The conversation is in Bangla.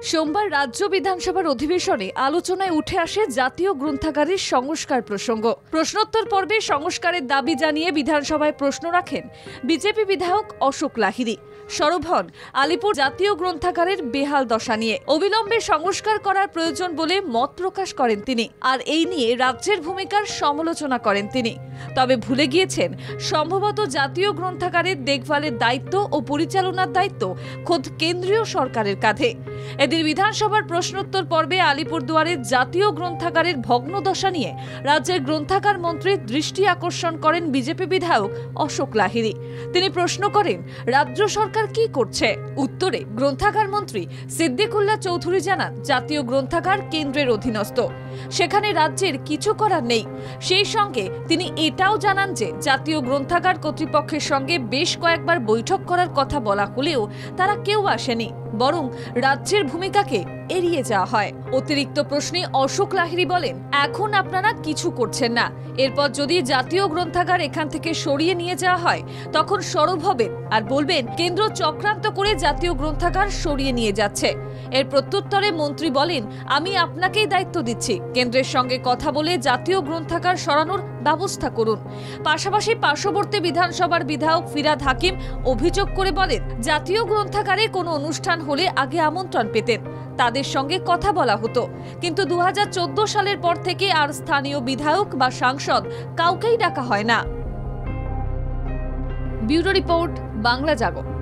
সোমবার রাজ্য বিধানসভার অধিবেশনে আলোচনায় উঠে আসে জাতীয় গ্রন্থাগারের সংস্কার প্রসঙ্গ। প্রশ্নোত্তর পর্বে সংস্কারের দাবি জানিয়ে বিধানসভায় প্রশ্ন রাখেন বিজেপি বিধায়ক অশোক লাহিড়ী। সরব হন আলিপুর জাতীয় গ্রন্থাগারের বেহাল দশা নিয়ে। অবিলম্বে সংস্কার করার প্রয়োজন বলে মত প্রকাশ করেন তিনি, আর এই নিয়ে রাজ্যের ভূমিকার সমালোচনা করেন তিনি। তবে ভুলে গিয়েছেন সম্ভবত জাতীয় গ্রন্থাগারের দেখভালের দায়িত্ব ও পরিচালনার দায়িত্ব খোদ কেন্দ্রীয় সরকারের কাঁধে। এদিন বিধানসভার প্রশ্নোত্তর পর্বে আলিপুরদুয়ারের জাতীয় গ্রন্থাগারের ভগ্নদশা নিয়ে রাজ্যের গ্রন্থাগার মন্ত্রীর দৃষ্টি আকর্ষণ করেন বিজেপি বিধায়ক অশোক লাহিড়ী। তিনি প্রশ্ন করেন, রাজ্য সরকার কি করছে? উত্তরে গ্রন্থাগার মন্ত্রী সিদ্দিকুল্লাহ চৌধুরী জানান, জাতীয় গ্রন্থাগার কেন্দ্রের অধীনস্থ, সেখানে রাজ্যের কিছু করার নেই। সেই সঙ্গে তিনি এটাও জানান যে জাতীয় গ্রন্থাগার কর্তৃপক্ষের সঙ্গে বেশ কয়েকবার বৈঠক করার কথা বলা হলেও তারা কেউ আসেনি, বরং রাজ্যের ভূমিকাকে এড়িয়ে যাওয়া হয়। অতিরিক্ত প্রশ্নে অশোক লাহিড়ী বলেন, এখন আপনারা কিছু করছেন না, এরপর যদি জাতীয় গ্রন্থাগার এখান থেকে সরিয়ে নিয়ে যাওয়া হয় তখন সরব হবেন আর বলবেন কেন্দ্র চক্রান্ত করে জাতীয় গ্রন্থাগার সরিয়ে নিয়ে যাচ্ছে। এর প্রত্যুত্তরে মন্ত্রী বলেন, আমি আপনাকেই দায়িত্ব দিচ্ছি, কেন্দ্রের সঙ্গে কথা বলে জাতীয় গ্রন্থাগার সরানোর ব্যবস্থা করুন। পাশাপাশি পার্শ্ববর্তী বিধানসভার বিধায়ক ফিরহাদ হাকিম অভিযোগ করে বলেন, জাতীয় গ্রন্থাগারে কোনো অনুষ্ঠান হলে আগে আমন্ত্রণ পেতেন, তাদের সঙ্গে কথা বলা হতো, কিন্তু 2014 সালের পর থেকে আর স্থানীয় বিধায়ক বা সাংসদ কাউকেই ডাকা হয় না। ব্যুরো রিপোর্ট, বাংলা জাগরণ।